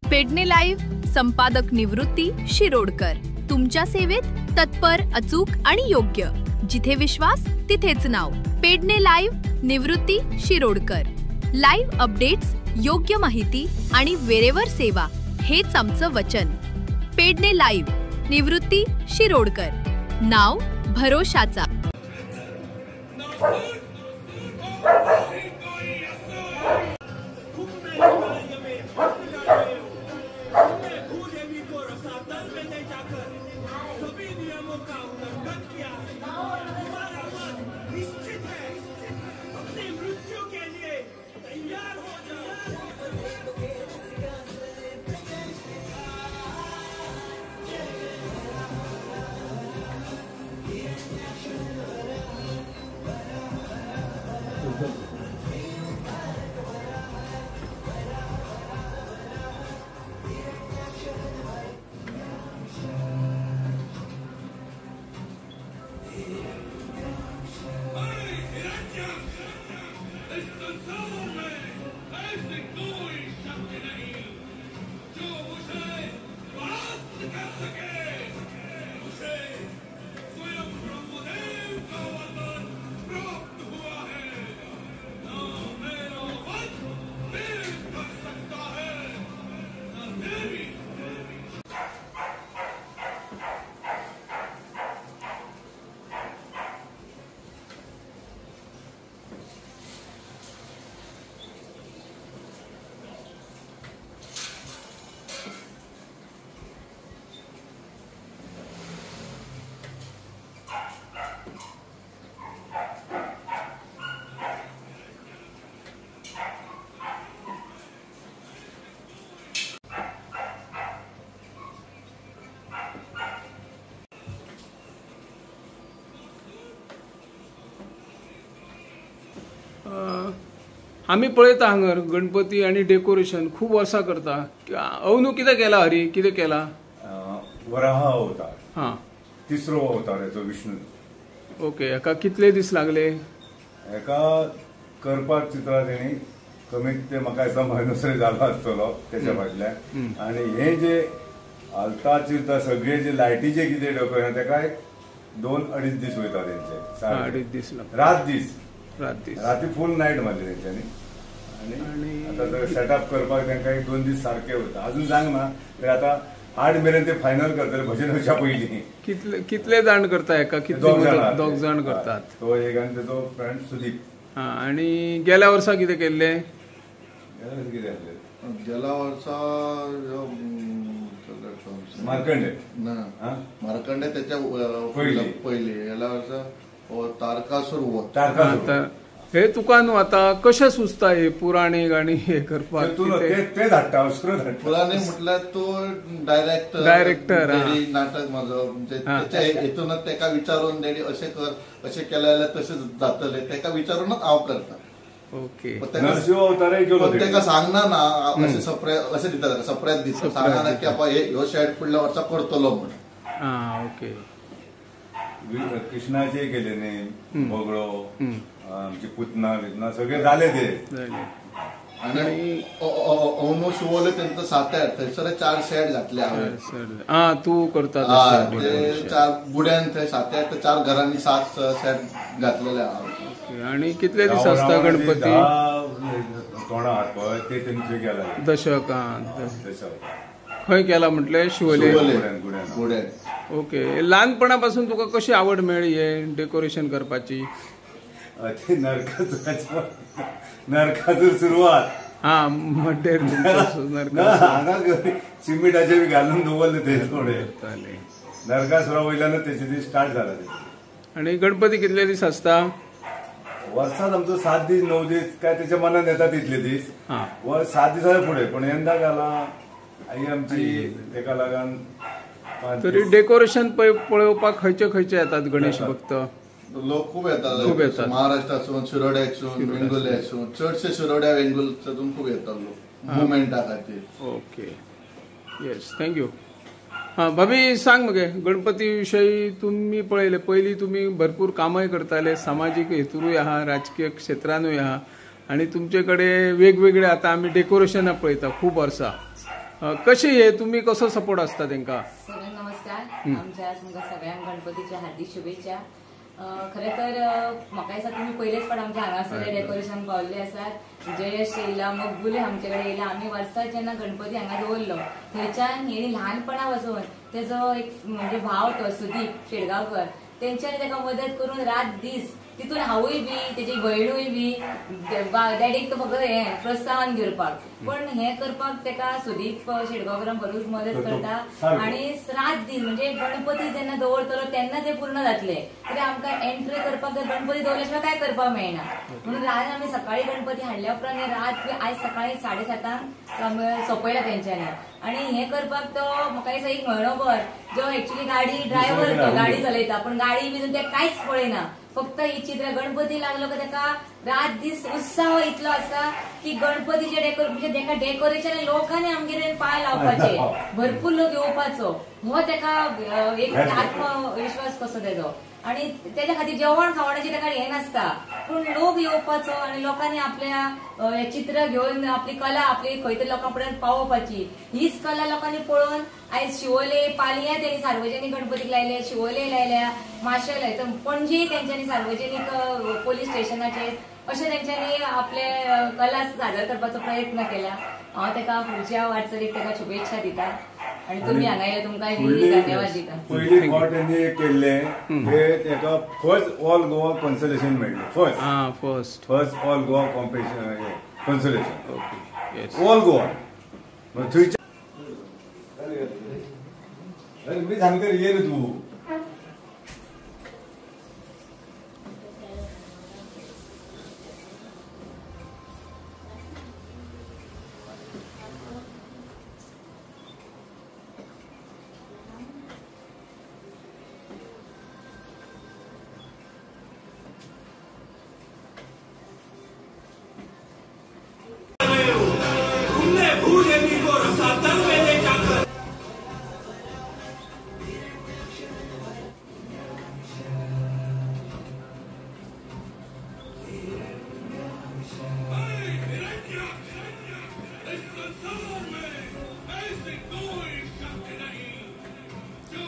Pedne live संपादक निवृत्ती शिरोडकर तुमच्या सेवेत तत्पर, अचूक आणि योग्य. जिथे विश्वास तिथेच नाव. पेडणे लाईव्ह निवृत्ती शिरोडकर. लाईव्ह अपडेट्स, योग्य माहिती आणि वेरेवर सेवा हेच आमचं वचन. पेडणे लाईव्ह निवृत्ती शिरोडकर. नाव भरोशाचा. आम्ही पळयता हांगर गणपती आणि डेकोरेशन खूप वर्सां करता. अवनू कितें केला हरी, कितें केला? वराह अवतार. हां, तिसरो अवतार याचो विष्णू. ओके. हेका कितले दीस लागले? हेका करपाक चित्रां तेणी कमीत ते म्हाका दिसता म्हयनोसरी जालो आसतलो तेच्या फाटल्यान. आनी हे जे आलता चिरता सगळे जे लायटीचे कितें डेकोरेशन तेका 2-2.5 दीस वयता तेंचे. 2.5 दीस रात दीस राती फुल नाईट मारली तेंच्यांनी. आनी आतां सेटअप करपाक तांकां 1-2 दीस सारखे वयता. अजून जावंक ना तर आतां 8 मेरेन ते फायनल करतले भजन येवच्या पयलीं. कितले जाण करता हेका? दोग जाण करतात. तो एक आनी तेजो फ्रेंड सुदीप. हां. आनी गेल्या वर्सा कितें केल्ले? गेल्या वर्सा मार्कंडे त्याच्या पयली. गेल्या वर्सा तारकासूर वध. हे तुका न्हू आता कशें सुचता हे पुराणीक आनी हे करपाक? ते धाडटा पुराणी म्हटल्यार तो डायरेक्टर नाटक म्हाजो म्हणजे त्याच्या हेतूनच ताका विचारून तेणी अशें कर, अशें केलें जाल्यार तशें जातलें ताका विचारूनच हांव करता. ओके. ताका सांगना ना अशें दिता, सरप्रायज दिता. सांगना ना की ह्यो शेड फुडल्या वर्सा करतलो म्हणून. ओके. कृष्णाचे केले न्ही, भोगळो, आमची पुतना बितना सगळे जाले ते. आणि अवनो शिवोले तेंचो 7-8 थंयसर 4 शेड घातले हांवें. तू करता 4 बुड्यान थंय 7-8 4 घरांनी 7 शेड घातलेले हांवें. आणि कितले दीस आसता गणपती? तोंडा हात पळय ते तेंचे केला. दशक. खंय केला म्हटले? शिवोले. ओके. ल्हानपणापासून तुका कशी आवड मेळ्ळी हे डेकोरेशन करपाची? नरकासूर सुरवात. हां, मड्डे सिमेंटाचे बी घालून दवरले ते थोडे. नरकासुरा वयल्यानच तेचे दीस स्टार्ट जाला. आणि गणपती कितले दीस आसता? वर्सात आमचो 7 दीस 9 दीस काय त्याच्या मनात येतात तितले दीस. 7 दिसाच्या पुढे. पण यंदा घाला आई आमची तेका लागून. तरी डेकोरेशन पळोवपाक खंयचे खंयचे येतात गणेश भक्त? लोक खूप येतात. महाराष्ट्रासून, शिरोड्यासून, वेंगुर्ल्यासून. चडशे शिरोड्या वेंगुर्ल्यासून खूप येतात लोक मुवमेंटा खातीर. ओके. Yes, thank you. हां, भाभी सांग मगे गणपती विषयी. तुम्ही पळयले पयलीं तुम्ही भरपूर कामय करताले, सामाजीक हेतूरूय आहा, राजकीय क्षेत्रानूय आहा. आणि तुमचे कडेन वेगवेगळे आता आमी डेकोरेशनां पळयता खूब वर्सां. कशी हे तुम्ही कसो सपोर्ट असता तांकां? सगळ्यांक नमस्कार. आमच्या तुमकां सगळ्यांक गणपतीच्या हार्दिक शुभेच्छा. खरें तर म्हाका दिसता तुमी पयलेच फावट आमच्या हांगासर डेकोरेशन पावल्ले आसात. जयेश येयला, मकबुले आमचे कडेन येयला. आमी वर्साक जेन्ना गणपती हांगा दवरलो थंयच्यान हेणी ल्हानपणा वचून तेजो एक म्हणजे भाव तो सुदीप शेडगांवकर तेंच्यांनी ताका मदत करून रात दीस तितून हांवूय बी तेजी भयणूय बी डॅडीक तो फक्त हें प्रोत्साहन घेवपाक पण हें करपाक ताका सुदीप शेडगांवकरान भरूच मदत करता. आनी रात दीस म्हणजे गणपती जेन्ना दवरतलो तेन्ना ते पूर्ण जातले कित्याक आमकां एंट्री करपाक गणपती दवरल्या शिवाय काय करपाक मेळना. म्हणून रात आमी सकाळी गणपती हाडल्या उपरांत रात आयज सकाळी 7:30 सोंपयला तेंच्यांनी. आनी हें करपाक तो म्हाका दिसता एक म्हयनोभर जो एक्चुअली गाडी ड्रायव्हर तो गाडी चलयता पण गाडी बी ते कांयच पळयना. फक्त ही चित्र गणपती लागलो की ताका रात दीस उत्साह इतलो आसा की गणपतीचे डेकोरेशन लोकांनी आमगेर पांय लावपाचे भरपूर लोक येवपाचो हो ताका एक आत्मविश्वास कसो तेजो. आणि त्याच्या खातीर जेवण खावण्याची ताका हें नासता पूण लोक येवपाचो आनी लोकांनी आपल्या चित्र घेवन आपली कला आपली खंय तरी लोकां पर्यंत पावोवपाची. हीच कला लोकांनी पळोवन आयज शिवोले पालया तेणी सार्वजनीक गणपतीक लायले, शिवोले लायल्या, माशेल लायता, पणजे तेंच्यांनी सार्वजनीक पोलीस स्टेशनाचेर अशें तेंच्यांनी आपले कला सादर करपाचो प्रयत्न केला. हांव ताका फुडच्या वाटचालीक ताका शुभेच्छा दिता आणि तुम्ही हांगा येयले तुमकां धन्यवाद दिता. पयली फावट तेणी केल्ले ते ताका फर्स्ट ऑल गोवा कॉन्सोलेशन मेळ्ळें. First all Goa competition consolation all Goa. मी सांगता ये रे तू तुमने भूले भी को रसा